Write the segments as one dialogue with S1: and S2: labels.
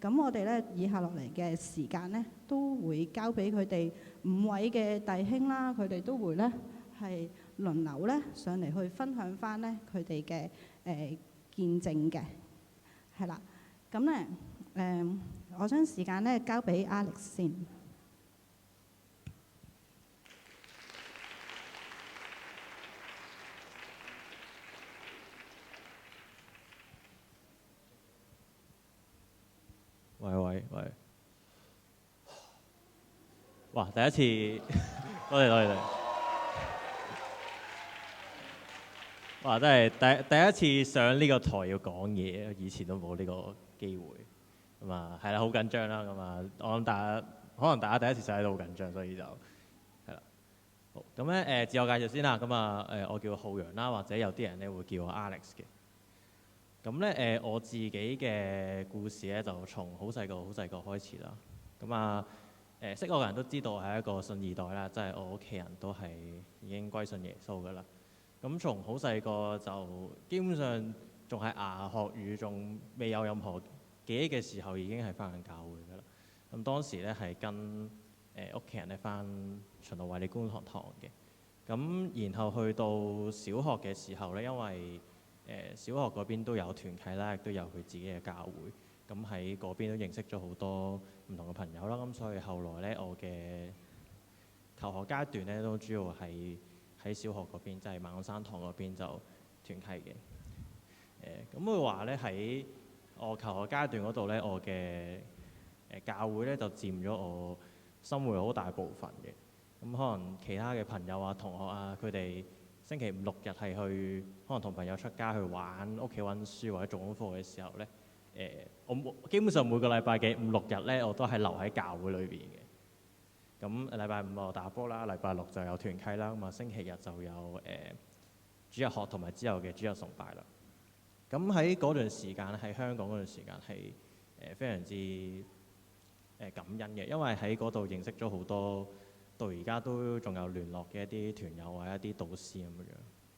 S1: 咁我哋咧以下落嚟嘅時間咧，都會交俾佢哋5位嘅弟兄啦，佢哋都會咧係輪流咧上嚟去分享翻咧佢哋嘅見證嘅，係啦。咁咧我將時間咧交俾 Alex 先。
S2: 喂，哇！第一次，多謝。哇！真係第一次上呢個台要講嘢，以前都冇呢個機會。咁啊，係啦，好緊張啦。咁啊，我諗可能大家第一次上喺度好緊張，所以就係啦。好，咁咧自我介紹先啦。咁啊我叫浩洋啦，或者有啲人咧會叫我 Alex 嘅。咁咧我自己嘅故事咧就從好細個開始啦。咁啊識我嘅人都知道我係一個信二代啦，即係我屋企人都係已經歸信耶穌噶啦。咁從好細個就基本上仲係牙學語，仲未有任何記憶嘅時候，已經係翻緊教會噶啦。咁當時咧係跟屋企人咧翻循道衛理觀塘堂嘅。咁然後去到小學嘅時候咧，因為小學嗰邊都有團契啦，亦都有佢自己嘅教會。咁喺嗰邊都認識咗好多唔同嘅朋友啦。咁所以後來咧，我嘅求學階段咧都主要係喺小學嗰邊，即係馬鞍山堂嗰邊就團契嘅。咁會話咧喺我求學階段嗰度咧，我嘅教會咧就佔咗我生活好大部分嘅。咁可能其他嘅朋友啊、同學啊，佢哋星期5、6日係去可能同朋友出街去玩、屋企温書或者做功課嘅時候咧，我基本上每個禮拜嘅5、6日咧，我都係留喺教會裏邊嘅。咁禮拜5我打波啦，禮拜6就有團契啦，咁啊星期日就有主日學同埋之後嘅主日崇拜啦。咁喺嗰段時間喺香港嗰段時間係非常之感恩嘅，因為喺嗰度認識咗好多到而家都仲有聯絡嘅一啲團友或者一啲導師咁樣。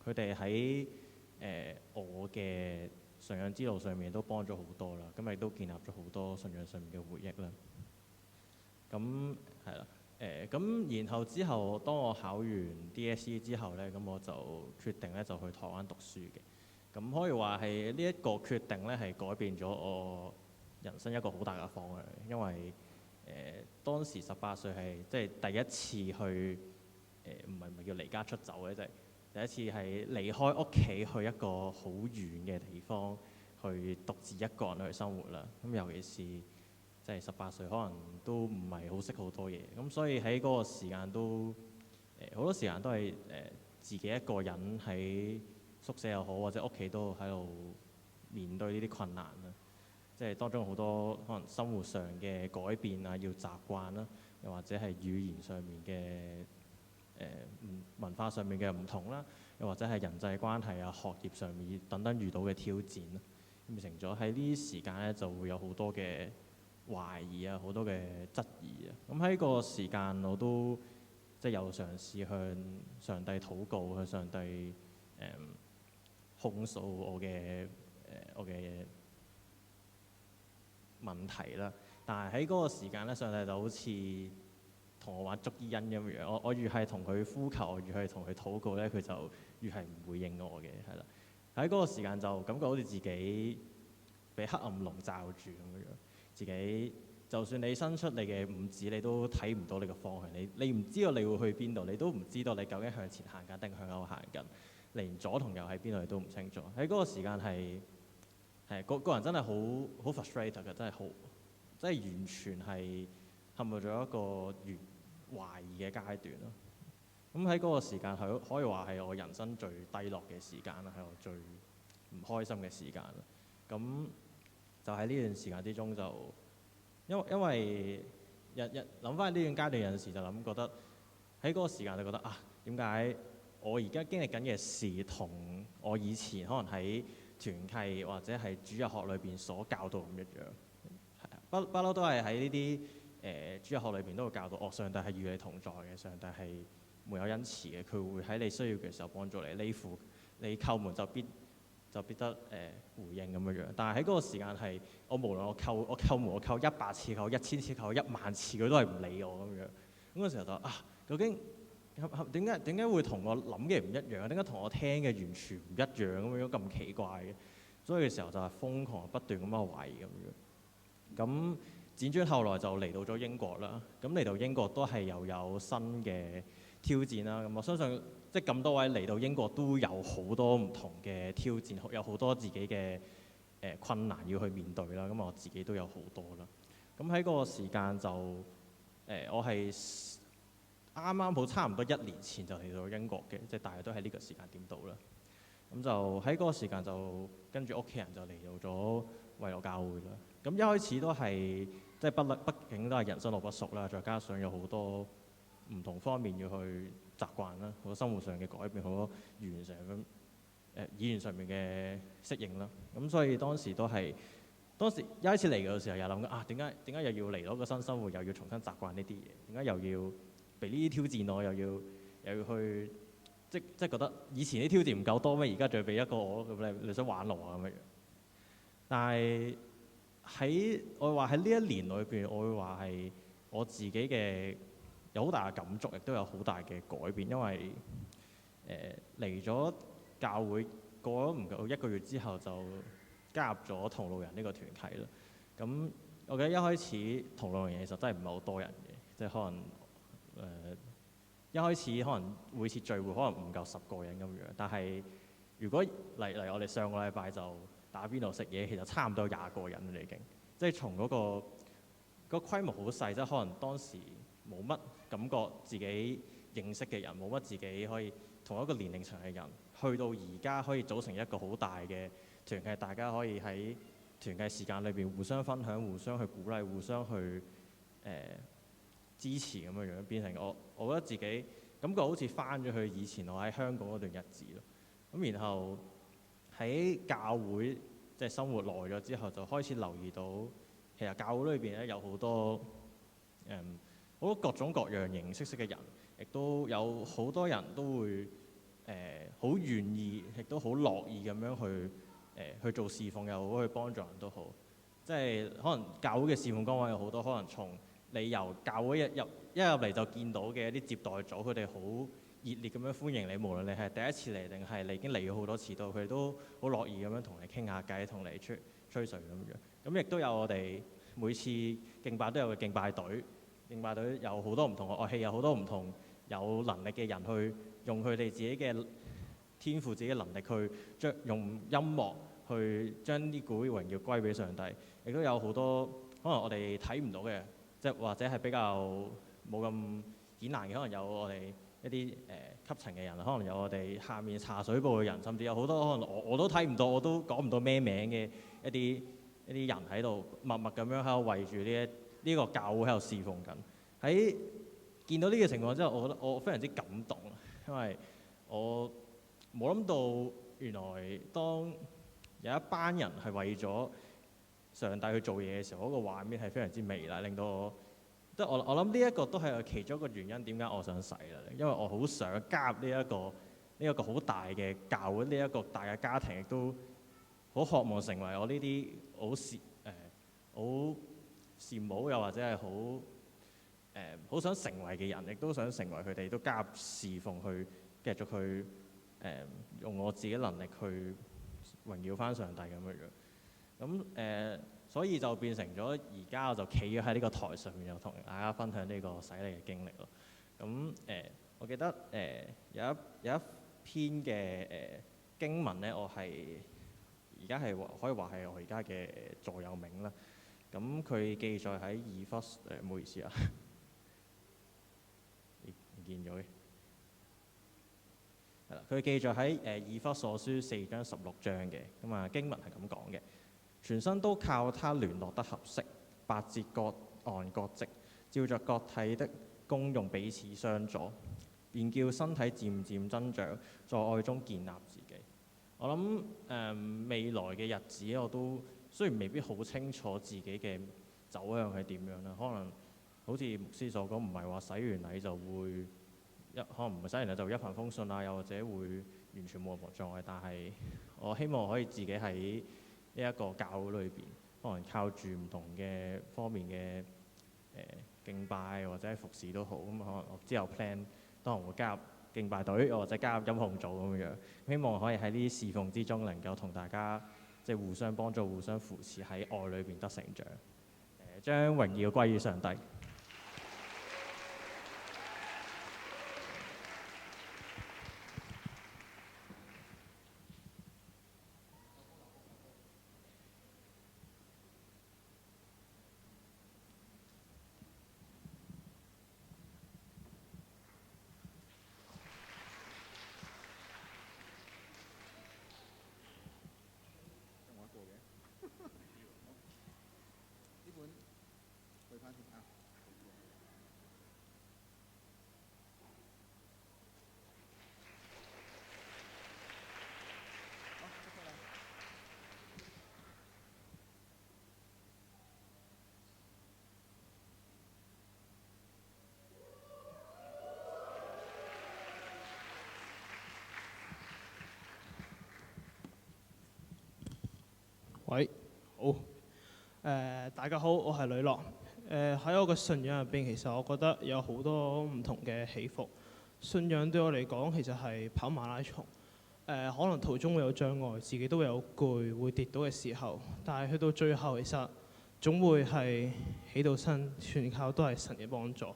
S2: 佢哋喺我嘅信仰之路上面都幫咗好多啦，咁亦都建立咗好多信仰上面嘅回憶啦。咁係啦。咁然後之後，當我考完 DSE 之後咧，咁我就決定咧就去台灣讀書嘅。咁可以話係呢一個決定咧係改變咗我人生一個好大嘅方向。因為當時18歲係即係第一次去唔係叫離家出走嘅，即係第一次係離開屋企去一個好遠嘅地方去獨自一個人去生活啦。咁尤其是即係18歲，可能都唔係好識好多嘢，咁所以喺嗰個時間都好多時間都係自己一個人喺宿舍又好，或者屋企都喺度面對呢啲困難啦。即係當中好多可能生活上嘅改變啊，要習慣啦，又或者係語言上面嘅文化上面嘅唔同啦，又或者係人際關係啊、學業上面等等遇到嘅挑戰啦，變成咗喺呢啲時間咧就會有好多嘅懷疑啊，好多嘅質疑啊。咁喺個時間我都即係有嘗試向上帝禱告，向上帝控訴我嘅問題啦。但係喺嗰個時間咧，上帝就好似同我玩捉伊人咁樣。我越係同佢呼求，我越係同佢禱告咧，佢就越係唔回應我嘅，係啦。喺嗰個時間就感覺好似自己被黑暗籠罩住咁樣。自己就算你伸出你嘅五指，你都睇唔到你個方向。你唔知道你會去邊度，你都唔知道你究竟向前行緊定向後行緊，連左同右喺邊度你都唔清楚。喺嗰個時間係個人真係好 frustrated 嘅，真係好即係完全係陷入咗一個懷疑嘅階段咯。咁喺嗰個時間係可以話係我人生最低落嘅時間啦，係我最唔開心嘅時間啦。咁就喺呢段時間之中就，因為日諗翻呢段階段有陣時就覺得喺嗰個時間就覺得啊，點解我而家經歷緊嘅事同我以前可能喺團契或者係主日學裏邊所教導唔一樣。不嬲都係喺呢啲主日學裏邊都會教導，上帝係與你同在嘅，上帝係沒有恩慈嘅，佢會喺你需要嘅時候幫助你。你叩門就必就必得回應咁樣樣。但係喺嗰個時間係我無論我叩門，我叩100次、叩1000次、叩10000次，佢都係唔理我咁樣。咁嗰時候就究竟點解會同我諗嘅唔一樣？點解同我聽嘅完全唔一樣咁樣咁奇怪嘅？所以嘅時候就係瘋狂不斷咁樣懷疑咁樣。咁輾轉後來就嚟到咗英國啦。咁嚟到英國都係又有新嘅挑戰啦。咁我相信即係咁多位嚟到英國都有好多唔同嘅挑戰，有好多自己嘅困難要去面對啦。咁我自己都有好多啦。咁喺嗰個時間就我係啱啱好差唔多1年前就嚟到英國嘅，即係大約都係呢個時間點到啦。咁就喺嗰個時間就跟住屋企人就嚟到咗為我教會啦。咁一開始都係即係畢竟都係人生路不熟啦，再加上有好多唔同方面要去習慣啦，好多生活上嘅改變，好多語言上面嘅適應啦。咁所以當時一開始嚟嘅時候又諗緊點解又要嚟到一個新生活，又要重新習慣呢啲嘢？點解又要被呢啲挑戰我，又要去即係覺得以前啲挑戰唔夠多咩？而家仲要俾一個我咁你想玩我啊咁樣。但係我話喺呢一年裏邊，我會話係我自己嘅有好大嘅感觸，亦都有好大嘅改變，因為嚟咗教會過咗唔夠1個月之後，就加入咗同路人呢個團契啦。咁我記得一開始同路人其實真係唔係好多人嘅，即係可能一開始可能每次聚會可能唔夠10個人咁樣，但係如果嚟我哋上個禮拜就打邊爐食嘢，其實差唔多20個人啦已經，即係從嗰個規模好細，即係可能當時冇乜感覺自己認識嘅人，冇乜自己可以同一個年齡層嘅人，去到而家可以組成一個好大嘅團契，大家可以喺團契時間裏邊互相分享、互相去鼓勵、互相去支持咁樣樣，變成我覺得自己感覺好似翻咗去以前我喺香港嗰段日子咯。咁然後喺教會即係生活耐咗之後，就開始留意到其實教會裏邊咧有好多好多各種各樣形形色色嘅人，亦都有好多人都會好願意，亦都好樂意咁樣去做侍奉又好，去幫助人都好。即係可能教會嘅侍奉崗位有好多，可能從你由教會一入嚟就見到嘅一啲接待組，佢哋好熱烈咁樣歡迎你，無論你係第一次嚟定係你已經嚟咗好多次都，佢哋都好樂意咁樣同你傾下偈，同你吹水咁樣。咁亦都有我哋每次敬拜都有個敬拜隊，敬拜隊有好多唔同嘅樂器，有好多唔同有能力嘅人去用佢哋自己嘅天賦、自己嘅能力去用音樂去將呢股榮耀歸俾上帝。亦都有好多可能我哋睇唔到嘅，即係或者係比較冇咁顯難嘅，可能有我哋一啲級層嘅人，可能有我哋下面茶水部嘅人，甚至有好多可能我都睇唔到，我都講唔到咩名嘅一啲人喺度默默咁樣喺度圍住呢個教會喺度侍奉緊。喺見到呢個情況之後，我覺得我非常之感動，因為我冇諗到原來當有一班人係為咗上帝去做嘢嘅時候，嗰個畫面係非常之美麗，令到我諗呢一個都係其中一個原因，點解我想洗啦？因為我好想加入呢一個好大嘅教會，呢一個大嘅家庭，亦都好渴望成為我呢啲好羨慕又或者係好想成為嘅人，亦都想成為佢哋，都加入侍奉去繼續去用我自己能力去榮耀翻上帝咁樣樣。咁所以就變成咗而家我就企咗喺呢個台上面，又同大家分享呢個洗禮嘅經歷咯。咁我記得有一篇嘅經文咧，我係而家係可以話係我而家嘅座右銘啦。咁佢記載喺以弗唔好意思啊，唔見咗嘅。係啦，佢記載喺以弗所書4章16章嘅。咁啊經文係咁講嘅。全身都靠他聯絡得合適，百節各按各職，照着各體的功用彼此相助，便叫身體漸漸增長，在愛中建立自己。我諗未來嘅日子，我都雖然未必好清楚自己嘅走向係點樣啦，可能好似牧師所講，唔係話洗完禮就會可能唔係洗完禮就一帆風順啊，又或者會完全冇任何障礙，但係我希望可以自己喺呢一個教會裏邊，可能靠住唔同嘅方面嘅敬拜或者服侍都好，咁可能我之後 plan 當然會加入敬拜隊或者加入音控組咁樣，希望可以喺呢啲侍奉之中能夠同大家即係互相幫助、互相扶持，喺愛裏邊得成長，將榮耀歸於上帝。
S3: 喂，好，大家好，我係呂樂。喺我嘅信仰入邊，其實我覺得有好多唔同嘅起伏。信仰對我嚟講，其實係跑馬拉松。可能途中會有障礙，自己都會有攰，會跌倒嘅時候。但係去到最後，其實總會係起到身，全靠都係神嘅幫助。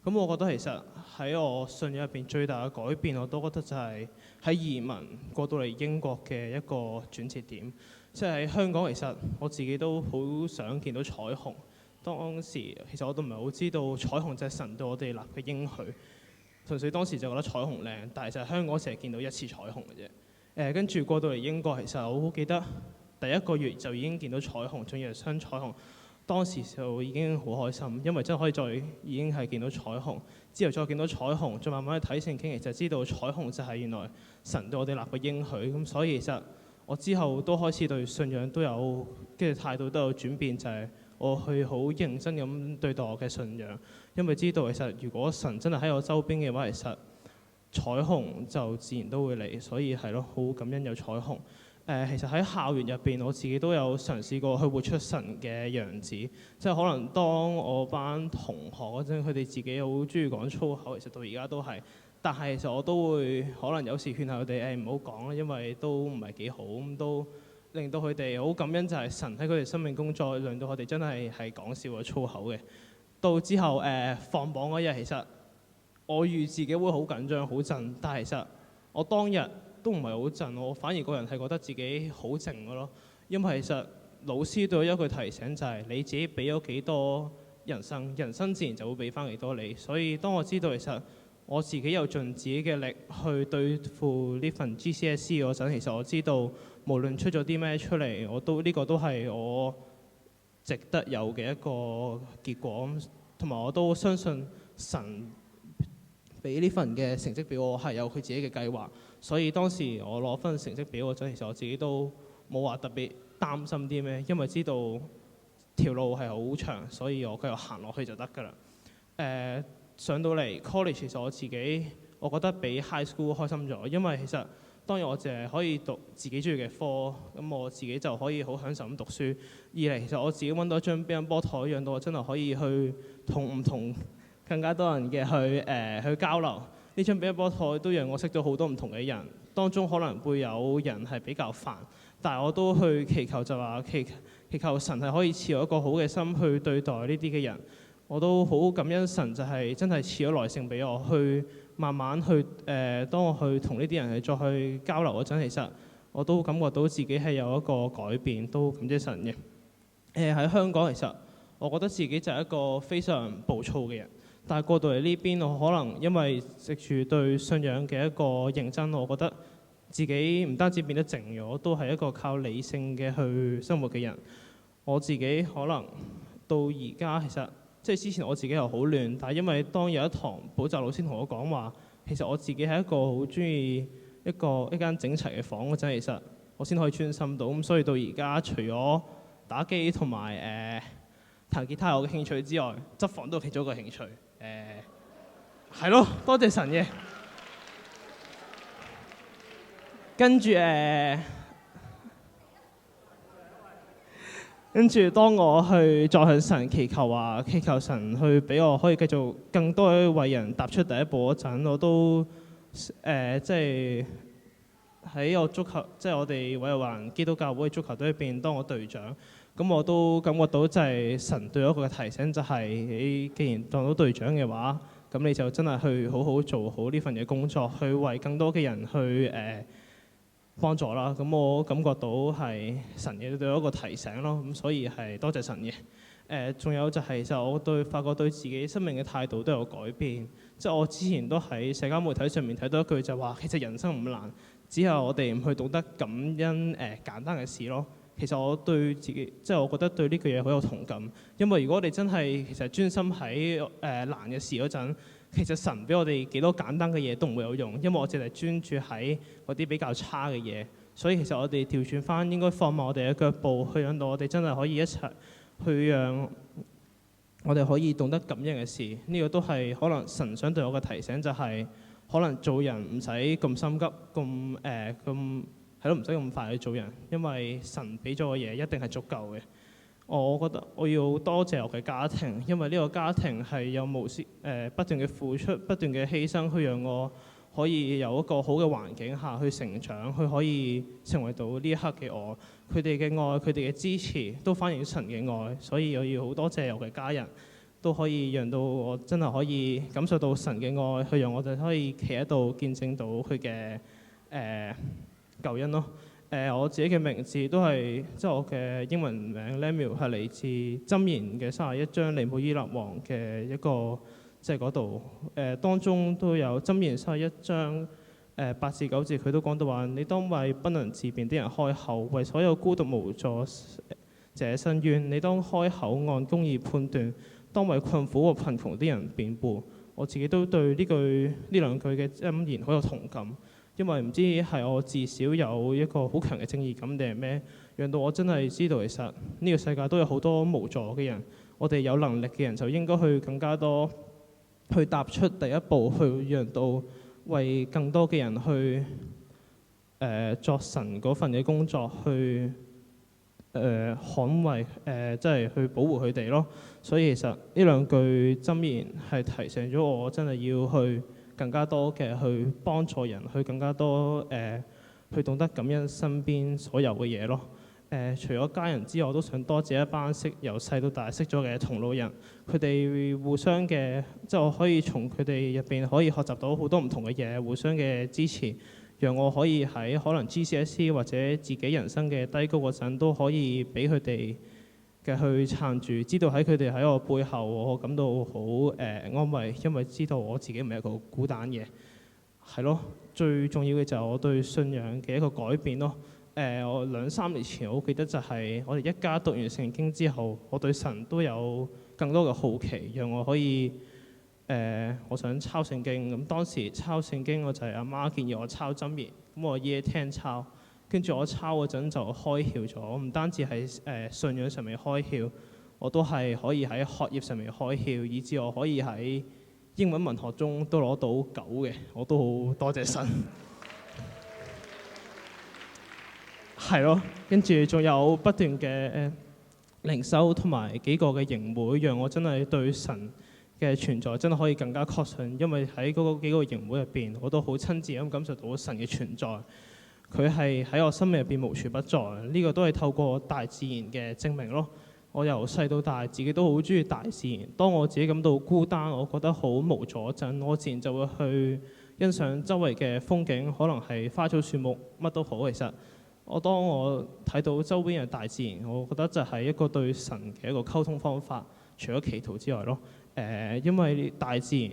S3: 咁我覺得其實喺我信仰入邊最大嘅改變，我都覺得就係喺移民過到嚟英國嘅一個轉折點。即係喺香港，其實我自己都好想見到彩虹。當時其實我都唔係好知道彩虹就係神對我哋立嘅應許。純粹當時就覺得彩虹靚，但係就係香港成日見到一次彩虹嘅啫。跟住過到嚟英國，其實我好記得第一個月就已經見到彩虹，仲要係雙彩虹。當時就已經好開心，因為真係可以再已經係見到彩虹。之後再見到彩虹，再慢慢去睇聖經，其實知道彩虹就係原來神對我哋立嘅應許。咁所以其實我之後都開始對信仰都有跟住態度都有轉變，就係我去好認真咁對待我嘅信仰，因為知道其實如果神真係喺我周邊嘅話，其實彩虹就自然都會嚟，所以係咯，好感恩有彩虹。其實喺校園入邊，我自己都有嘗試過去活出神嘅樣子，即係可能當我班同學嗰陣，佢哋自己好中意講粗口，其實到而家都係。但係其實我都會可能有時勸下佢哋唔好講啦，因為都唔係幾好，咁都令到佢哋好感恩，就係神喺佢哋生命工作，令到佢哋真係講笑嘅粗口嘅。到之後放榜嗰日，其實我預自己會好緊張、好震，但係其實我當日都唔係好震，我反而個人係覺得自己好靜嘅咯。因為其實老師對我一句提醒就係你自己俾咗幾多人生，人生自然就會俾翻幾多你。所以當我知道其實我自己有盡自己嘅力去對付呢份 GCSE 嗰陣，其實我知道無論出咗啲咩出嚟，我都呢個都係我值得有嘅一個結果。同埋我都相信神俾呢份嘅成績表我係有佢自己嘅計劃。所以當時我攞分成績表嗰陣，其實我自己都冇話特別擔心啲咩，因為知道條路係好長，所以我繼續行落去就得㗎啦。上到嚟 college， 其實我自己我覺得比 high school 開心咗，因為其實當然我淨係可以讀自己中意嘅科，咁我自己就可以好享受咁讀書。二嚟其實我自己揾到一張乒乓波台，讓到我真係可以去同唔同更加多人嘅去交流。呢張乒乓波台都讓我識到好多唔同嘅人，當中可能會有人係比較煩，但係我都去祈求就話祈求神係可以賜我一個好嘅心去對待呢啲嘅人。我都好感恩神就係真係賜咗耐性俾我，去慢慢去當我去同呢啲人去再去交流嗰陣，其實我都感覺到自己係有一個改變，都感謝神嘅。喺香港其實我覺得自己就係一個非常暴躁嘅人，但係過到嚟呢邊，我可能因為藉住對信仰嘅一個認真，我覺得自己唔單止變得靜咗，都係一個靠理性嘅去生活嘅人。我自己可能到而家其實即係之前我自己又好亂，但係因為當有一堂補習老師同我講話，其實我自己係一個好中意一間整齊嘅房嗰陣，其實我先可以專心到。咁所以到而家除咗打機同埋彈吉他有嘅興趣之外，執房都係其中一個興趣。係咯，多謝神嘅。跟住當我去再向神祈求神去俾我可以繼續更多為人踏出第一步嗰陣，我都即係喺我足球，即係我哋偉華人基督教會足球隊入邊當我隊長，咁我都感覺到就係神對我一個嘅提醒，就係你既然當到隊長嘅話，咁你就真係去好好做好呢份嘅工作，去為更多嘅人去幫助啦。咁我感覺到係神嘅對我一個提醒咯，咁所以係多謝神嘅。仲有就係就我發覺對自己生命嘅態度都有改變，即係我之前都喺社交媒體上面睇到一句就話，其實人生唔難，只係我哋唔去懂得感恩簡單嘅事咯。其實我對自己，即係我覺得對呢句嘢好有同感，因為如果我哋真係其實專心喺難嘅事嗰陣，其實神俾我哋幾多簡單嘅嘢都唔會有用，因為我淨係專注喺嗰啲比較差嘅嘢。所以其實我哋調轉翻，應該放慢我哋嘅腳步，去讓到我哋真係可以一齊去讓我哋可以懂得感恩嘅事。呢個都係可能神想對我嘅提醒，就係可能做人唔使咁心急，咁係咯，唔使咁快去做人，因為神俾咗嘅嘢一定係足夠嘅。我覺得我要多謝我嘅家庭，因為呢個家庭係有無私不斷嘅付出、不斷嘅犧牲，去讓我可以有一個好嘅環境下去成長，去可以成為到呢一刻嘅我。佢哋嘅愛、佢哋嘅支持都反映神嘅愛，所以我要好多謝我嘅家人，都可以讓到我真係可以感受到神嘅愛，去讓我哋可以企喺度見證到佢嘅救恩咯。我自己嘅名字都係即係我嘅英文名 Lemuel 係嚟自箴言嘅31章尼布伊勒王嘅一個即係嗰度當中都有箴言31章8至9節，佢都講到話：你當為不能自辯的人開口，為所有孤獨無助者伸冤。你當開口按公義判斷，當為困苦和貧窮的人辯護。我自己都對呢兩句嘅箴言好有同感。因為唔知係我至少有一個好強嘅正義感定係咩，讓到我真係知道其實呢個世界都有好多無助嘅人，我哋有能力嘅人就應該去更加多去踏出第一步，去讓到為更多嘅人去作神嗰份嘅工作，去捍衛即係去保護佢哋咯。所以其實呢兩句箴言係提醒咗我，真係要去更加多嘅去幫助人，去更加多去懂得感恩身邊所有嘅嘢咯。除咗家人之外，我都想多謝一班由細到大識咗嘅同路人，佢哋互相嘅，即係我可以從佢哋入邊可以學習到好多唔同嘅嘢，互相嘅支持，讓我可以喺可能 GCSE 或者自己人生嘅低谷嗰陣，都可以俾佢哋嘅去撐住，知道喺佢哋喺我背後，我感到好安慰，因為知道我自己唔係一個孤單嘅，係咯。最重要嘅就係我對信仰嘅一個改變咯。我2-3年前，我記得就係我哋一家讀完聖經之後，我對神都有更多嘅好奇，讓我可以我想抄聖經。咁當時抄聖經，我就係阿媽建議我抄箴言，咁我夜聽抄。跟住我抄嗰陣就開竅咗，我唔單止係信仰上面開竅，我都係可以喺學業上面開竅，以至我可以喺英文文學中都攞到9嘅，我都好多謝神。係咯，跟住仲有不斷嘅靈修同埋幾個嘅營會，讓我真係對神嘅存在真係可以更加確信，因為喺嗰幾個營會入邊，我都好親自咁感受到神嘅存在。佢係喺我生命入邊無處不在，呢個都係透過大自然嘅證明咯。我由細到大自己都好中意大自然，當我自己感到孤單，我覺得好無助嗰陣，我自然就會去欣賞周圍嘅風景，可能係花草樹木乜都好。其實當我睇到周邊嘅大自然，我覺得就係一個對神嘅一個溝通方法，除咗祈禱之外咯。因為大自然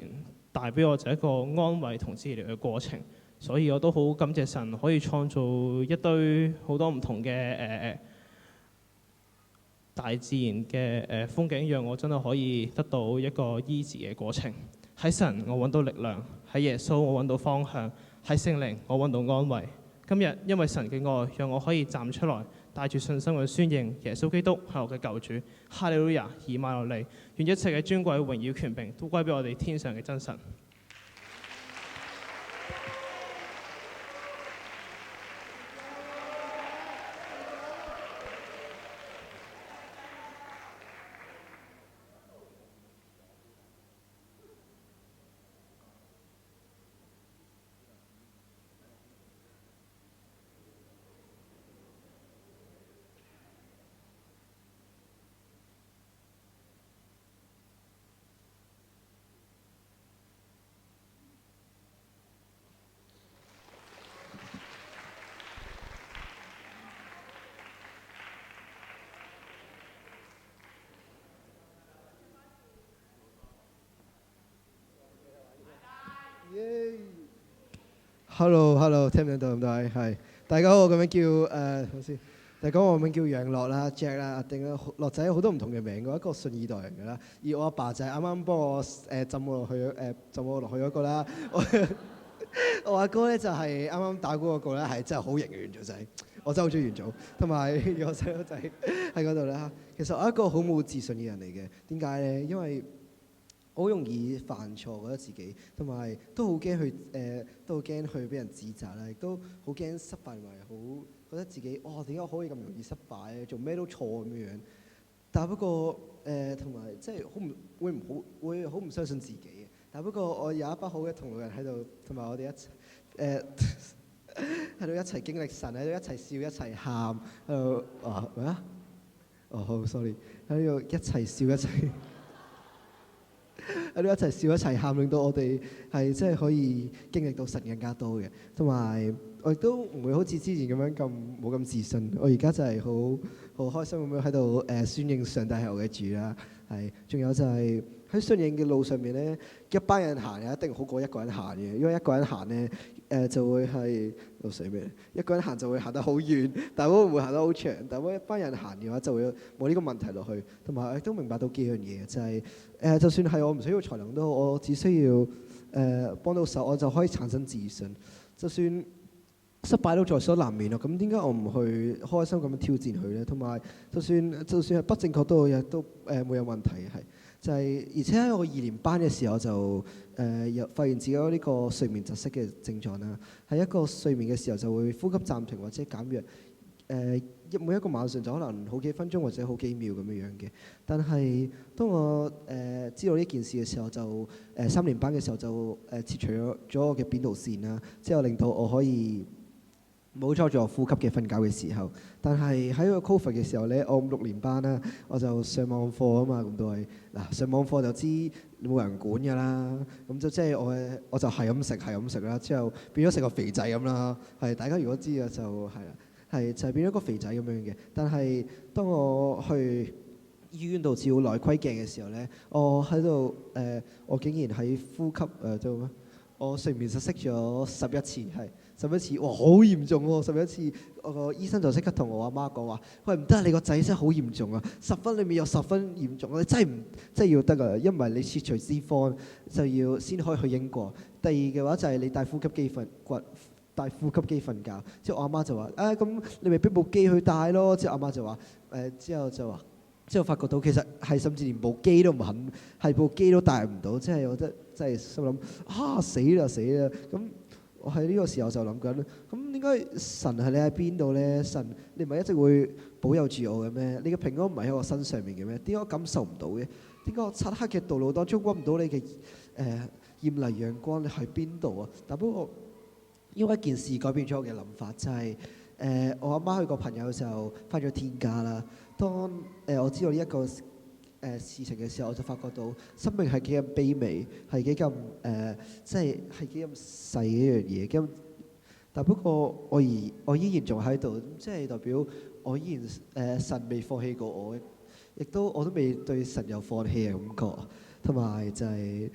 S3: 帶俾我就係一個安慰同治療嘅過程。所以我都好感謝神可以創造一堆好多唔同嘅大自然嘅風景，讓我真係可以得到一個醫治嘅過程。喺神我揾到力量，喺耶穌我揾到方向，喺聖靈我揾到安慰。今日因為神嘅愛，讓我可以站出來，帶住信心去宣認耶穌基督係我嘅救主。哈利路亞，以馬內利，願一切嘅尊貴、榮耀、權柄都歸俾我哋天上嘅真神。
S4: Hello，聽唔聽到咁多位？係，大家好，我咁樣叫好先。大家好，我咁樣叫楊樂啦、Jack 啦、阿丁啦，樂仔有好多唔同嘅名嘅，一個信二代人嘅啦。而我阿爸就係啱啱幫我浸我落去嗰個啦。我阿哥咧就係啱啱打鼓嗰個咧，係真係好型嘅元祖仔，我真係好中意元祖。同埋我細佬仔喺嗰度啦。其實我係一個好冇自信嘅人嚟嘅，點解咧？因為我好容易犯錯，覺得自己，同埋都好驚去俾人指責啦，亦都好驚失敗，同埋好覺得自己點解可以咁容易失敗咧？做咩都錯咁樣。但不過同埋即係會好唔相信自己嘅。但不過我有一班好嘅同路人喺度，同埋我哋一齊喺度一齊經歷神，喺度一齊笑一齊喊，喺度咩啊？好 sorry， 喺度一齊笑一齊。喺度一齊笑一齊喊，令到我哋係真係可以經歷到神更加多嘅，同埋我亦都唔會好似之前咁樣冇咁自信。我而家就係好開心咁樣喺度宣認上帝係我嘅主啦。係，仲有就係喺信仰嘅路上面咧，一班人行一定好過一個人行嘅，因為一個人行咧就會係死咩？一個人行就會行得好遠，但係會行得好長。但係一班人行嘅話就會冇呢個問題落去。同埋我亦都明白到幾樣嘢，就係就算係我唔需要才能都好，我只需要幫到手，我就可以產生自信。就算失敗都在所難免咯，咁點解我唔去開心咁樣挑戰佢咧？同埋就算係不正確都好，亦都冇有問題嘅，係就係而且喺我2年班嘅時候就又發現自己有呢個睡眠窒息嘅症狀啦。喺一個睡眠嘅時候就會呼吸暫停或者減弱，每一個晚上就可能好幾分鐘或者好幾秒咁樣樣嘅。但係當我知道呢件事嘅時候，就3年班嘅時候就切除咗我嘅扁桃腺啦，之後令到我可以冇阻住我呼吸嘅瞓覺嘅時候。但係喺個 COVID 嘅時候咧，我5、6年班啦，我就上網課啊嘛，咁都係嗱上網課就知冇人管㗎啦，咁就即係我就係咁食啦，之後變咗成個肥仔咁啦。係大家如果知嘅就係啦，係就係變咗個肥仔咁樣嘅。但係當我去醫院度照內窺鏡嘅時候咧，我喺度我竟然喺呼吸做咩？我睡眠窒息咗11次，係11次，哇好嚴重喎！11次，我個醫生就即刻同我阿媽講話：喂唔得，你個仔真係好嚴重啊！10分裏面有10分嚴重，你真係要得啊！因為你切除脂肪就要先可以去英國。第二嘅話就係你戴呼吸機瞓覺。之後我阿媽就話：咁你咪逼部機去戴咯。之後阿媽就話：之後發覺到其實係甚至連部機都唔肯，係部機都帶唔到，即係我覺得真係心諗死啦！咁我喺呢個時候就諗緊，咁點解神係你喺邊度咧？神你唔係一直會保佑住我嘅咩？你嘅平安唔係喺我身上面嘅咩？點解我感受唔到嘅？點解我漆黑嘅道路當中揾唔到你嘅豔麗陽光？你喺邊度啊？但不過因為一件事改變咗我嘅諗法，就係我阿媽佢個朋友就返咗天家啦。當我知道呢一個事情嘅時候，我就發覺到生命係幾咁卑微，係幾咁即係幾咁細嘅一樣嘢。但不過我依然仲喺度，即係代表我依然神未放棄過我，亦都我都未對神有放棄嘅感覺。同埋就係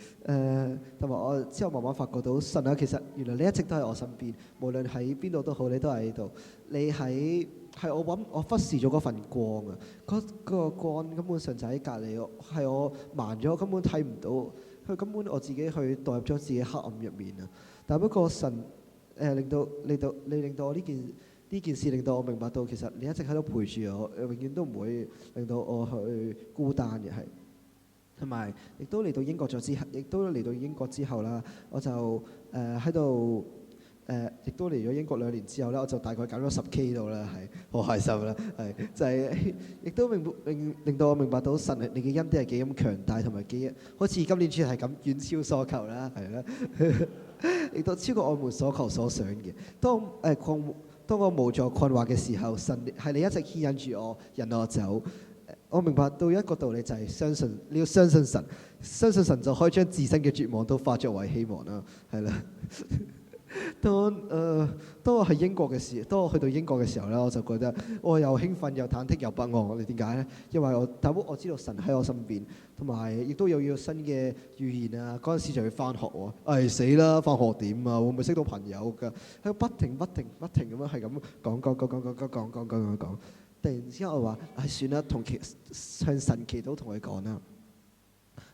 S4: 同埋我之後慢慢發覺到神啊，其實原來你一直都喺我身邊，無論喺邊度都好，你都喺度。你係我忽視咗嗰份光啊！嗰個光根本上就喺隔離，係我盲咗，根本睇唔到。佢根本我自己去代入咗自己黑暗入面啊！但不過神令到我呢件事令到我明白到，其實你一直喺度陪住我，永遠都唔會令到我去孤單嘅係。同埋亦都嚟到英國之後啦，我就喺度亦都嚟咗英國2年之後咧，我就大概減咗10K 度啦，係好開心啦，係就係亦都令到我明白到神你嘅恩典係幾咁強大，同埋好似今年主題咁遠超所求啦，係啦，亦都超過我們所求所想嘅。當我無助困惑嘅時候，神係你一直牽引住我，引我走。我明白到一個道理就係你要相信神，相信神就可以將自身嘅絕望都化作為希望啦，係啦。當我喺英國嘅時，當我去到英國嘅時候咧，我就覺得我又興奮又忐忑又不安。你點解咧？因為我知道神喺我身邊，同埋亦都有要新嘅語言啊。嗰陣時就要翻學喎，死啦！翻學點啊？會唔會識到朋友㗎？喺度不停咁樣係咁講。突然之間我話：算啦，向神祈禱同佢講啦。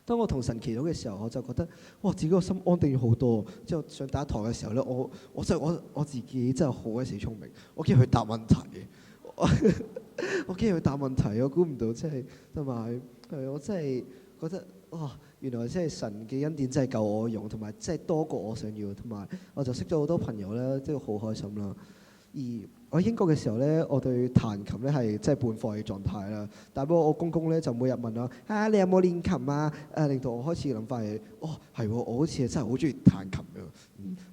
S4: 當我同神祈禱嘅時候，我就覺得哇，自己個心安定咗好多。之後上第一堂嘅時候咧，我自己真係好鬼死聰明，我竟然去答問題嘅。我竟然去答問題，我估唔到，即係同埋我真係覺得哇，原來即係神嘅恩典真係夠我用，同埋真係多過我想要，同埋我就識咗好多朋友咧，即係好開心啦。而我喺英國嘅時候咧，我對彈琴咧係即係半放棄狀態啦。但不過我公公咧就每日問我：你有冇練琴啊？令到我開始諗翻起，係喎，我好似係真係好中意彈琴㗎。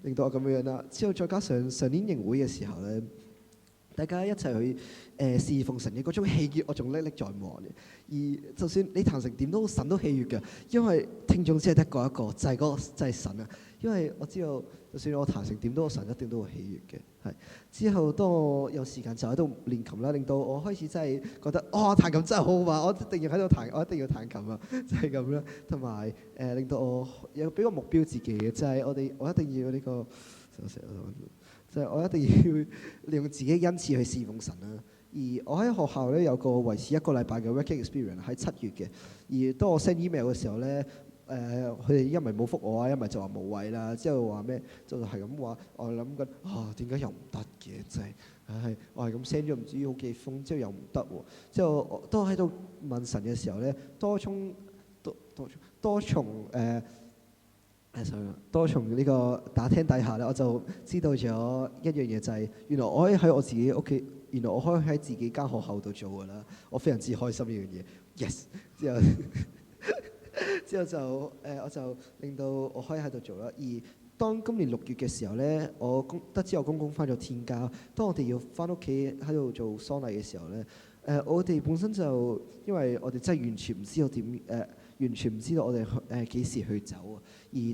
S4: 令到我咁樣啦。之後再加上上年營會嘅時候咧，大家一齊去侍奉神嘅嗰種喜悅，我仲歷歷在目嘅。而就算你彈成點都神都喜悅嘅，因為聽眾只係得嗰一個，就係神啊。因為我知道，就算我彈成點都，神一定都會喜悅嘅。係之後，當我有時間就喺度練琴啦，令到我開始真係覺得，彈琴真係好好玩，我一定要喺度彈，我一定要彈琴啊，就係咁啦。同埋令到我有俾個目標自己嘅，就係我一定要呢個，就係我一定要利用自己恩賜去侍奉神啦。而我喺學校咧有個維持1個禮拜嘅 working experience 喺7月嘅。而當我 send email 嘅時候咧，佢哋一咪冇覆我啊，一咪就話冇位啦。之後話咩？就係咁話，我諗緊點解又唔得嘅？真係，我係咁 send 咗唔知好幾封，之後又唔得喎。之後當我喺度問神嘅時候咧，多從呢個打聽底下咧，我就知道咗一樣嘢，就係原來我可以喺我自己屋企，原來我可以喺自己間學校度做㗎啦。我非常之開心呢樣嘢。Yes， 之後就我就令到我可以喺度做啦。而當今年6月嘅時候咧，得知我公公翻咗天家。當我哋要翻屋企喺度做喪禮嘅時候咧，我哋本身就因為我哋真係完全唔知道完全唔知道我哋幾時去走啊。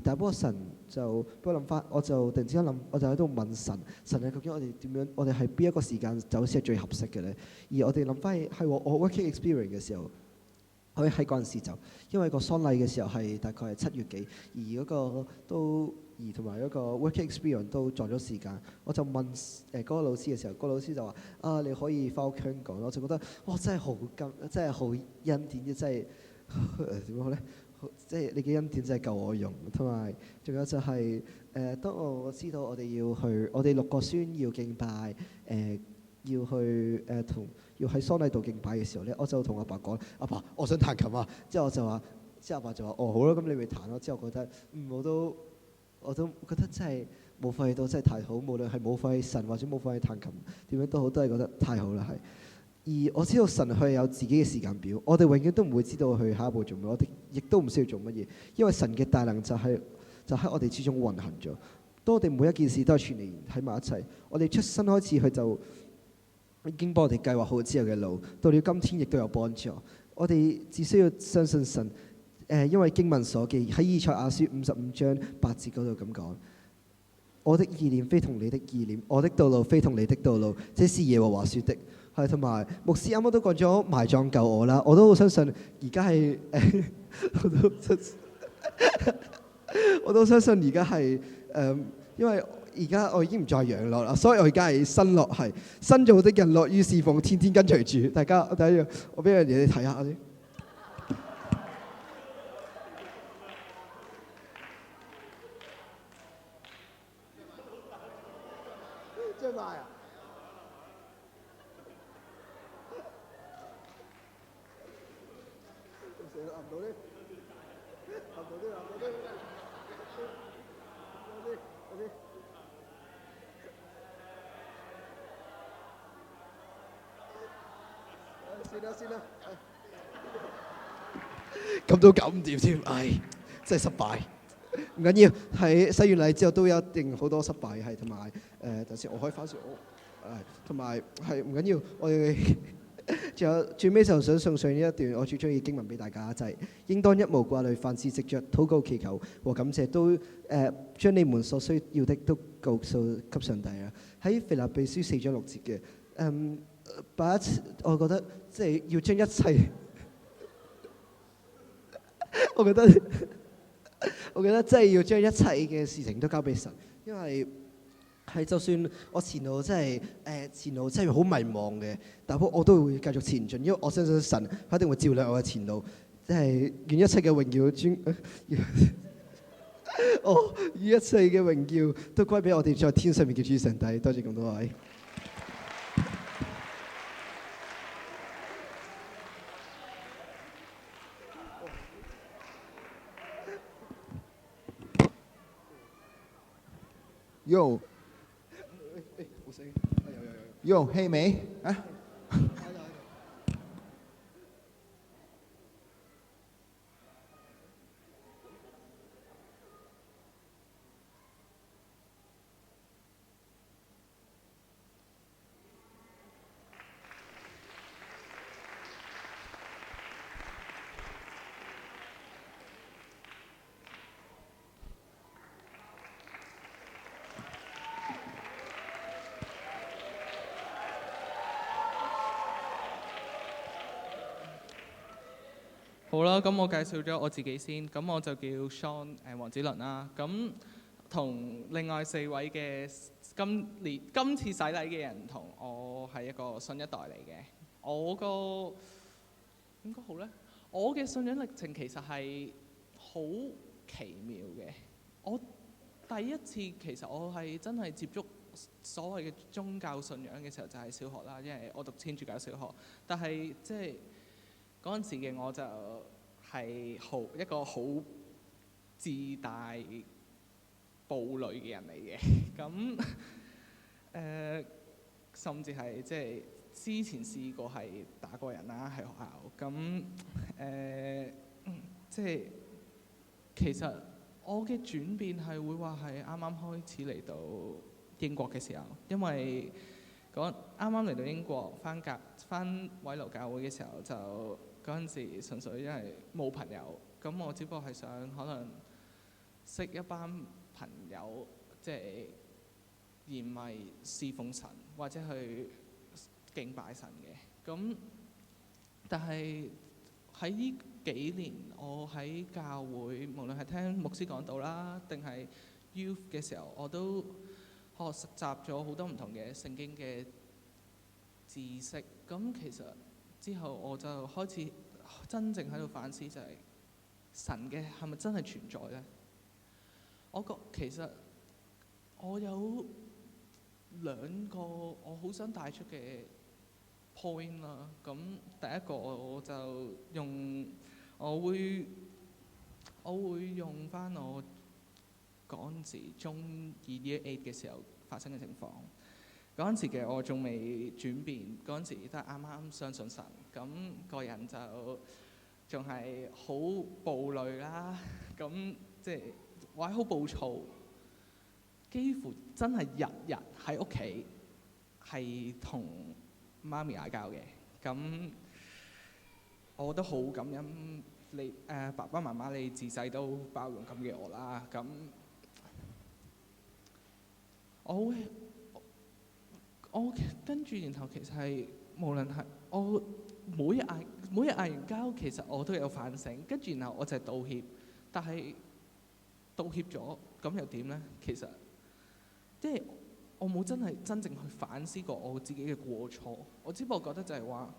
S4: 但不過神就俾我諗翻，我就突然之間諗，我就喺度問神啊，究竟我哋點樣？我哋係邊一個時間走先係最合適嘅咧？而我哋諗翻起係我 working experience 嘅時候，可以喺嗰陣時走，因為個喪禮嘅時候係大概係7月幾，而同埋嗰個 working experience 都撞咗時間。我就問嗰個老師嘅時候，嗰個老師就話：你可以翻屋香港。我就覺得真係好恩典嘅，真係點講咧？即係你嘅恩典真係夠我用，同埋仲有就係當我知道我哋6個孫要敬拜，要去要喺喪禮度敬拜嘅時候咧，我就同阿爸講：阿爸，我想彈琴啊！之後阿爸就話：好啦，咁你咪彈咯。之後覺得我都覺得真係冇放棄到真係太好，無論係冇放棄神或者冇放棄彈琴，點樣都好，都係覺得太好啦，係。而我知道神佢有自己嘅時間表，我哋永遠都唔會知道佢下一步做咩，我哋亦都唔需要做乜嘢，因為神嘅大能就喺我哋之中運行咗。當我哋每一件事都係全年喺埋一齊，我哋出生開始佢就已經幫我哋計劃好之後嘅路，到了今天亦都有幫助。我哋只需要相信神。因為經文所記喺以賽亞書55章8節嗰度咁講：我的意念非同你的意念，我的道路非同你的道路，這是耶和華說的。係，同埋牧師啱啱都講咗埋葬救我啦，我都好相信而家係我都相信而家係因為而家我已經唔再養樂啦，所以我而家係新樂，係新造的人樂於侍奉，天天跟隨主。大家第一樣，我俾樣嘢你睇下先。最快啊！算啦，咁都搞唔掂添，真係失敗。唔緊要，喺洗完禮之後都有一定好多失敗，係同埋等先，我可以翻上屋，同埋係唔緊要，我哋仲有最尾就想送上呢一段我最中意經文俾大家，就係、應當一無掛慮，凡事藉着禱告祈求和感謝，都將你們所需要的都告訴給上帝啊！喺腓立比書4章6節嘅，我覺得即係要將一切，我覺得真係要將一切嘅事情都交俾神，因為係就算我前路真係好迷茫嘅，但係我都會繼續前進，因為我相信神一定會照亮我嘅前路，即係願一切嘅榮耀願一切嘅榮耀都歸俾我哋在天上面嘅主上帝。多謝咁多位。
S5: Yo，氣未啊？
S6: 好啦，咁我介紹咗我自己先，咁我就叫 Sean 黃子倫啦。咁同另外4位嘅今次洗禮嘅人唔同，我係一個新一代嚟嘅。我個應該好咧，我嘅信仰歷程其實係好奇妙嘅。我第一次其實我係真係接觸所謂嘅宗教信仰嘅時候，就係小學啦，因為我讀天主教小學。但係即係嗰陣時嘅我就係一個好自大暴戾嘅人嚟嘅，咁甚至係即係之前試過係打過人啦喺學校，咁即係其實我嘅轉變係會話係啱啱開始嚟到英國嘅時候，因為啱啱嚟到英國翻偉流教會嘅時候，就嗰陣時純粹因為冇朋友，咁我只不過係想可能識一班朋友，即係而唔係侍奉神或者去敬拜神嘅。咁但係喺呢幾年，我喺教會無論係聽牧師講道啦，定係 youth 嘅時候，我都學習咗好多唔同嘅聖經嘅知識。咁其實之後我就開始真正喺度反思，就係神嘅係咪真係存在呢？我覺其實我有2個我好想帶出嘅 point 啦。咁第一個我就我會用翻我嗰陣時中2 Year 8嘅時候發生嘅情況。嗰陣時嘅我仲未轉變，嗰陣時都係啱啱相信神，咁個人就仲係好暴戾啦，咁即係或者好暴躁，幾乎真係日日喺屋企係同媽咪嗌交嘅。咁我都好感恩你爸爸媽媽，你自細都包容咁嘅我啦。咁我跟住，然後其實係無論係我每日嗌完交，其實我都有反省。跟住然後我就係道歉，但係道歉咗，咁又點呢？其實即係我冇真正去反思過我自己嘅過錯。我只不過覺得就係話，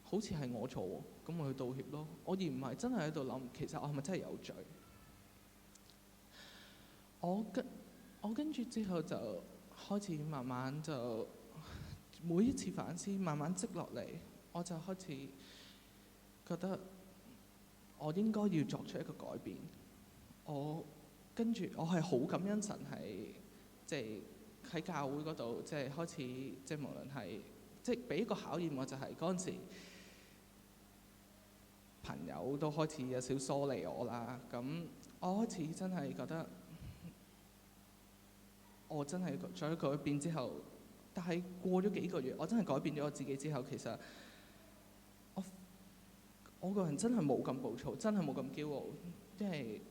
S6: 好似係我錯喎，咁我去道歉咯。我而唔係真係喺度諗，其實我係咪真係有罪？我跟住之後就開始慢慢就每一次反思，慢慢積落嚟，我就開始覺得我應該要作出一個改變。跟住我係好感恩神係即係喺教會嗰度，即係開始即係無論係即係俾一個考驗我，就係嗰陣時朋友都開始有少疏離我啦。咁我開始真係覺得。我真係在改變之後，但係過咗幾個月，我真係改變咗我自己之後，其實我個人真係冇咁暴躁，真係冇咁驕傲，因為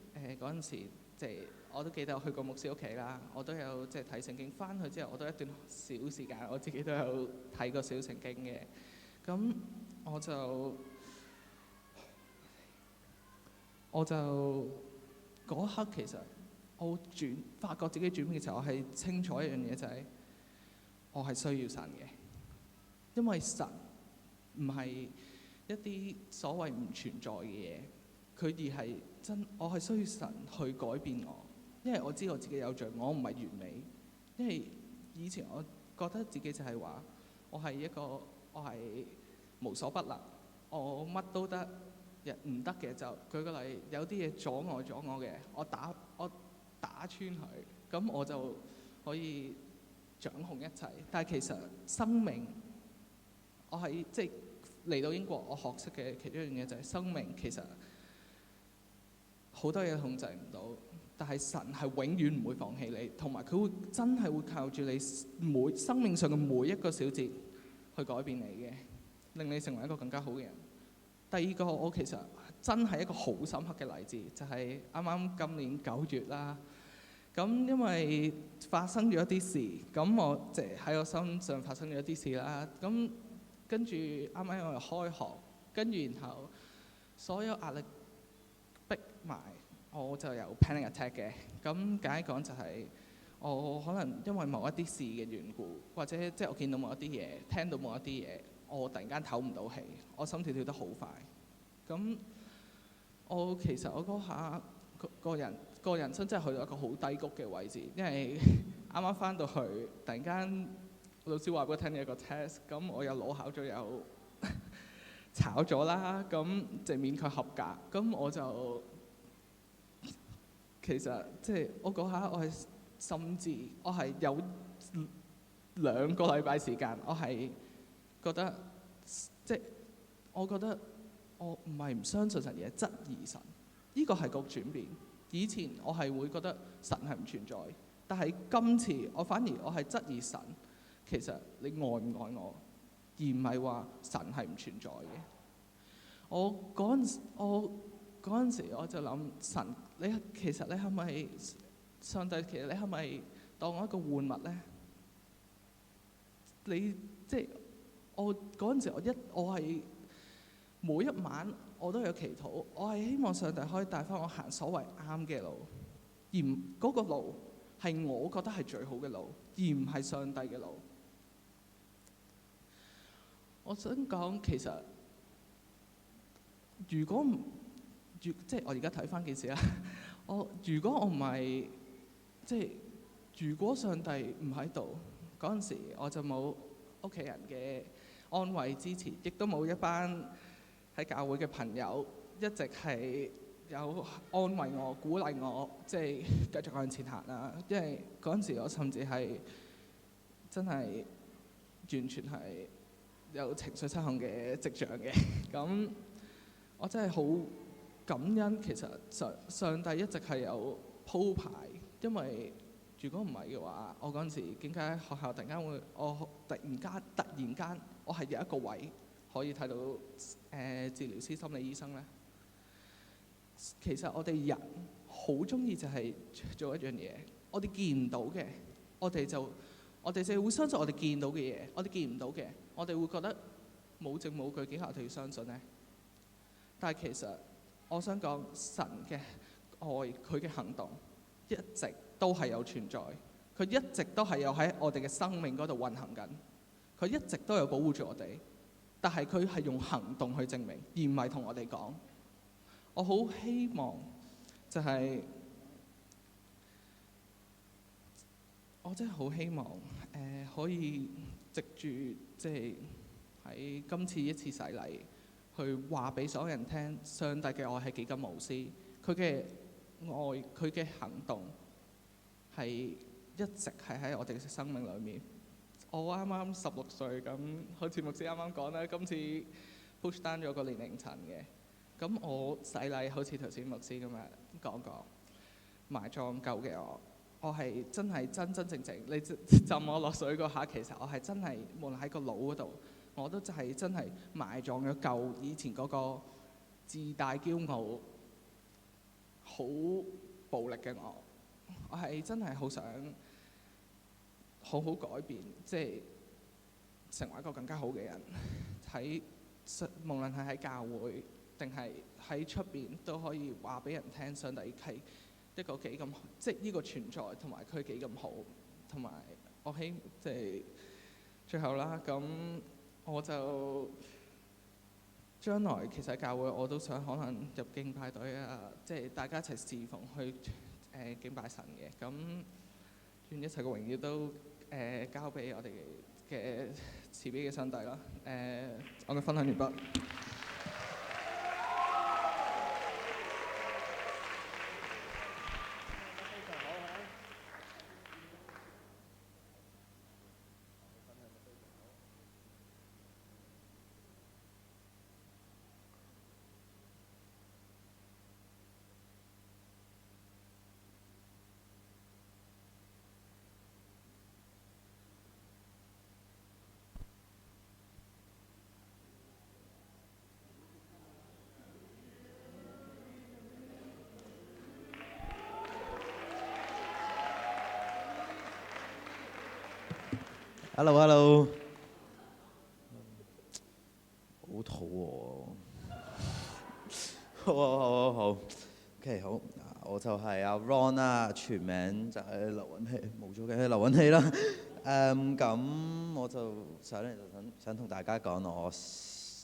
S6: 嗰陣時即係我都記得我去過牧師屋企啦，我都有即係睇聖經。翻去之後，我都一段小時間，我自己都有睇過小聖經嘅。咁我就嗰刻其實我發覺自己轉變嘅時候，我係清楚一樣嘢，就係我係需要神嘅，因為神唔係一啲所謂唔存在嘅嘢，佢而係我係需要神去改變我，因為我知道我自己有罪，我唔係完美。因為以前我覺得自己就係話我係無所不能，我乜都得，唔得嘅就舉個例，有啲嘢阻礙咗我嘅，我打穿佢，咁我就可以掌控一切。但係其實生命，我係即係嚟到英國，我學識嘅其中一樣嘢就係生命其實好多嘢控制唔到，但係神係永遠唔會放棄你，同埋佢會真係會靠住你生命上嘅每一個小節去改變你嘅，令你成為一個更加好嘅人。第二個我其實真係一個好深刻嘅例子，就係啱啱今年9月啦。咁因為發生咗一啲事，咁我即係喺我身上發生咗一啲事啦。咁跟住啱啱我又開學，跟住然後所有壓力逼埋，我就有 panic attack 嘅。咁簡單講就係我可能因為某一啲事嘅緣故，或者即係我見到某一啲嘢，聽到某一啲嘢，我突然間唞唔到氣，我心跳跳得好快。咁其實我嗰下個人生真係去到一個好低谷嘅位置，因為啱啱翻到去，突然間老師話俾我聽有個 test， 咁我又攞考咗又炒咗啦，咁就勉強合格。咁我就其實即係我嗰下我係甚至我係有2個禮拜時間，我係覺得即係我覺得我唔係唔相信神，而係質疑神。呢個係個轉變。以前我係會覺得神係唔存在，但係今次我反而我係質疑神。其實你愛唔愛我，而唔係話神係唔存在嘅。我嗰陣時我就諗神，其實你係咪上帝？其實你係咪當我一個玩物咧？你即係我嗰陣時，我係每一晚我都有祈禱，我係希望上帝可以帶翻我行所謂啱嘅路，而嗰個路係我覺得係最好嘅路，而唔係上帝嘅路。我想講其實，即係我而家睇翻件事啦。如果我唔係即係如果上帝唔喺度嗰陣時，我就冇屋企人嘅安慰支持，亦都冇一班喺教會嘅朋友一直係有安慰我、鼓勵我，即係繼續向前行啦。因為嗰陣時我甚至係真係完全係有情緒失控嘅跡象嘅。咁我真係好感恩，其實上帝一直係有鋪排，因為如果唔係嘅話，我嗰陣時點解學校突然間我突然間我係有一個位可以睇到治療師、心理醫生咧？其實我哋人好中意就係做一樣嘢，我哋見唔到嘅，我哋就會相信我哋見到嘅嘢，我哋見唔到嘅，我哋會覺得冇證冇據，幾下我哋要相信咧？但係其實我想講，神嘅愛，佢嘅行動一直都係有存在，佢一直都係有喺我哋嘅生命嗰度運行緊，佢一直都有保護住我哋，但係佢係用行動去證明，而唔係同我哋講。我好希望就係、我真係好希望可以藉住即係喺今次一次洗禮，去話俾所有人聽，上帝嘅愛係幾咁無私，佢嘅愛，佢嘅行動係一直係喺我哋嘅生命裏面。我啱啱16歲，咁好似牧師啱啱講啦，今次 push down 咗個年齡層嘅。咁我洗禮好似頭先牧師咁樣講過，埋葬舊嘅我，我係真係真真正正，你浸我落水嗰下，其實我係真係無論喺個腦嗰度，我都係真係埋葬咗舊以前嗰個自大驕傲、好暴力嘅我。我係真係好想好好改變，即係成為一個更加好嘅人。喺無論係喺教會定係喺出邊，都可以話俾人聽，上帝係一個幾咁，即係呢個存在同埋佢幾咁好，同埋我希即係最後啦。咁我就將來其實喺教會我都想可能入敬拜隊啊，即係大家一齊侍奉去敬拜神嘅。咁願一切嘅榮耀都交俾我哋嘅慈悲嘅上帝啦。我嘅分享完畢。
S7: Hello，好肚餓好，OK 好，我就係阿 Ron 啦，全名就係劉允熙，冇咗嘅劉允熙啦。咁我就想同大家講我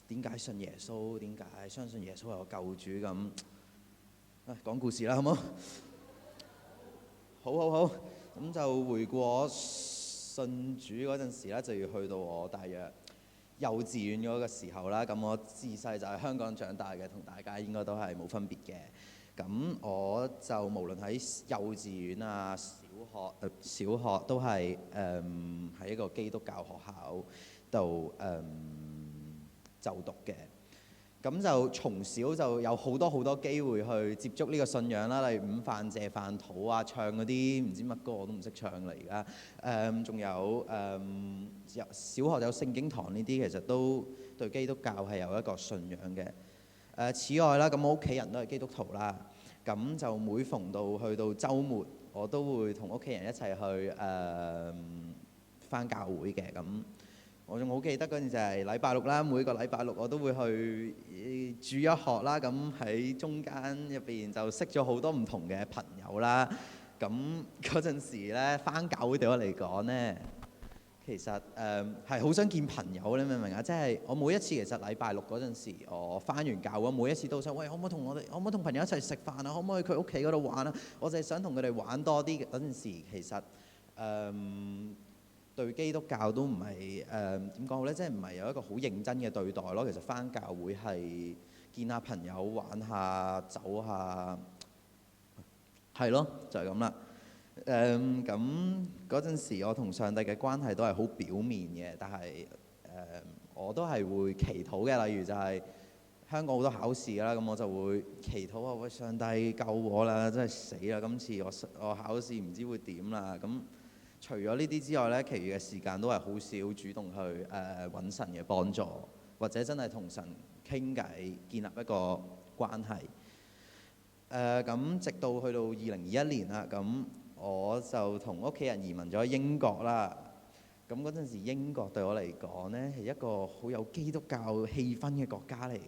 S7: 點解信耶穌，點解相信耶穌係我救主咁。講故事啦，好冇？好，咁就回顧信主嗰陣時咧，就要去到我大約幼稚園嗰個時候啦。咁我自細就喺香港長大嘅，同大家應該都係冇分別嘅。咁我就無論喺幼稚園啊、小學都係喺一個基督教學校度就讀嘅。咁就從小就有好多機會去接觸呢個信仰啦，例如午飯謝飯禱啊，唱嗰啲唔知乜歌我都唔識唱啦而家。仲有小學有聖經堂呢啲，其實都對基督教係有一個信仰嘅。此外啦，咁我屋企人都係基督徒啦，咁就每逢去到週末，我都會同屋企人一齊去返教會嘅。咁我仲好記得嗰陣就係禮拜六啦，每個禮拜六我都會去主日學啦。咁喺中間入邊就識咗好多唔同嘅朋友啦。咁嗰陣時咧，返教會對我嚟講咧，其實係好想見朋友，你明唔明啊？即係我每一次其實禮拜六嗰陣時，我返完教會，每一次都想，喂，可唔可以同朋友一齊食飯啊？可唔可以去佢屋企嗰度玩啊？我就係想同佢哋玩多啲。嗰陣時其實對基督教都唔係點講好咧，即係唔係有一個好認真嘅對待咯。其實返教會係見下朋友、玩下、走下，係咯，就係咁啦。咁嗰陣時，我同上帝嘅關係都係好表面嘅，但係我都係會祈禱嘅。例如就係香港好多考試啦，咁我就會祈禱啊，喂，上帝救我啦，真係死啦！今次我考試唔知會點啦。咁除咗呢啲之外咧，其餘嘅時間都係好少主動去揾神嘅幫助，或者真係同神傾偈，建立一個關係。咁直到去到2021年啦，咁我就同屋企人移民咗英國啦。咁嗰陣時英國對我嚟講呢，係一個好有基督教氣氛嘅國家嚟嘅。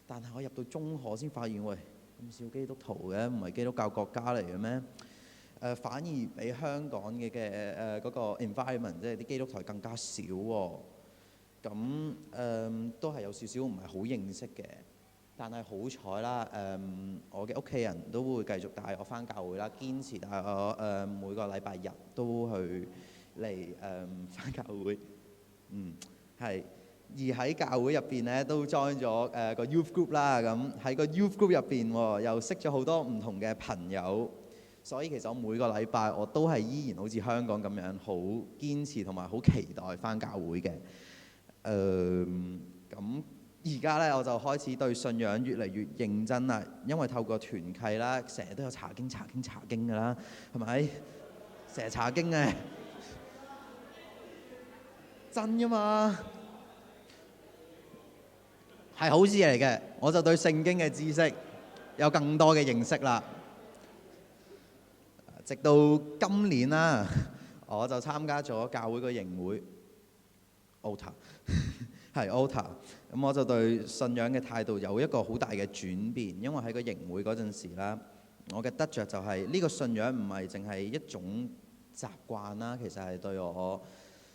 S7: 但係我入到中學先發現，喂，咁少基督徒嘅，唔係基督教國家嚟嘅咩？反而比香港嘅嗰個 environment， 即係啲基督徒更加少喎。咁都係有少少唔係好認識嘅。但係好彩啦，我嘅屋企人都會繼續帶我返教會啦，堅持帶我每個禮拜日都去嚟返教會。係。而喺教會入邊咧，都 join 咗個 youth group 啦。咁喺個 youth group 入邊，又識咗好多唔同嘅朋友。所以其實我每個禮拜我都係依然好似香港咁樣，好堅持同埋好期待返教會嘅。咁而家咧我就開始對信仰越嚟越認真啦，因為透過團契啦，成日都有查經㗎啦，係咪？成日查經嘅，真㗎嘛，係好事嚟嘅。我就對聖經嘅知識有更多嘅認識啦。直到今年啦，我就參加咗教會個營會 Altar 係 Altar， 咁我就對信仰嘅態度有一個好大嘅轉變，因為喺個營會嗰陣時啦，我嘅得着就係呢個信仰唔係淨係一種習慣啦，其實係對我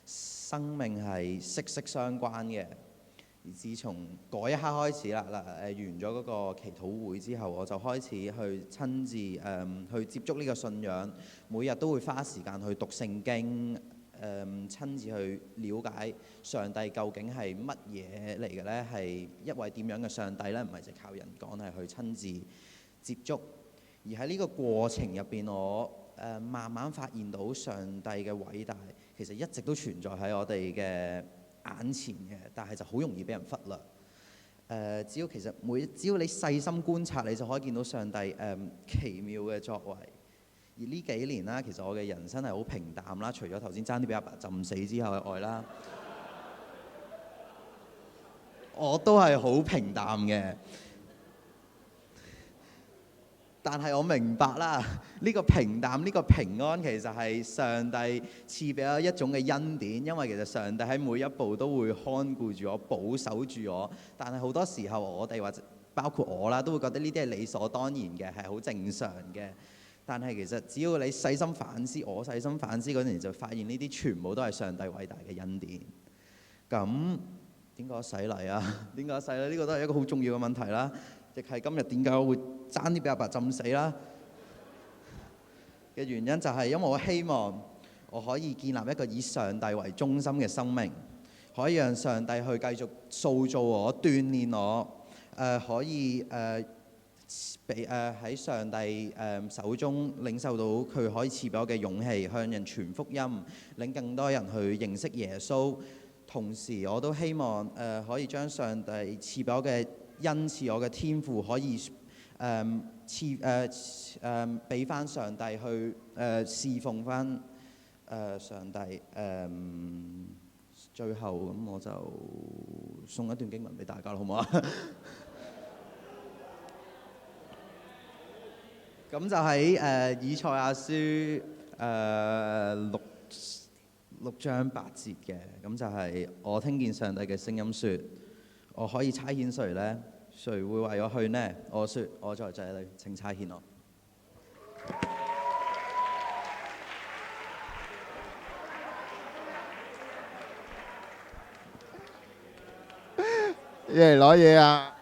S7: 生命係息息相關嘅。而自從嗰一刻開始啦，完咗嗰個祈禱會之後，我就開始去親自去接觸呢個信仰，每日都會花時間去讀聖經，親自去了解上帝究竟係乜嘢嚟嘅呢？係一位點樣嘅上帝呢？唔係淨靠人講，係去親自接觸。而喺呢個過程入邊，我慢慢發現到上帝嘅偉大，其實一直都存在喺我哋嘅眼前嘅，但係就好容易俾人忽略。只要你細心觀察，你就可以見到上帝奇妙嘅作為。而呢幾年啦，其實我嘅人生係好平淡啦，除咗頭先爭啲俾阿爸浸死之後嘅愛啦，我都係好平淡嘅。但係我明白啦，呢個平淡、呢個平安，其實係上帝賜俾我一種嘅恩典。因為其實上帝喺每一步都會看顧住我、保守住我。但係好多時候，我哋或者包括我啦，都會覺得呢啲係理所當然嘅，係好正常嘅。但係其實只要你細心反思，我細心反思嗰陣時，就發現呢啲全部都係上帝偉大嘅恩典。咁點解洗禮啊？點解洗禮？呢個都係一個好重要嘅問題啦。亦係今日點解我會爭啲俾阿爸浸死啦嘅原因，就係因為我希望我可以建立一個以上帝為中心嘅生命，可以讓上帝去繼續塑造我、鍛鍊我，可以喺上帝手中領受到佢可以賜俾我嘅勇氣，向人傳福音，令更多人去認識耶穌。同時我都希望可以將上帝賜俾我嘅恩賜，我嘅天賦可以俾翻上帝去侍奉翻上帝。最後咁我就送一段經文俾大家啦，好唔好啊？咁就喺以賽亞書6章8節嘅，咁就係我聽見上帝嘅聲音說：我可以差遣誰呢？誰會為我去呢？我說：我在這裏，請差遣我。
S5: 嚟攞嘢啊！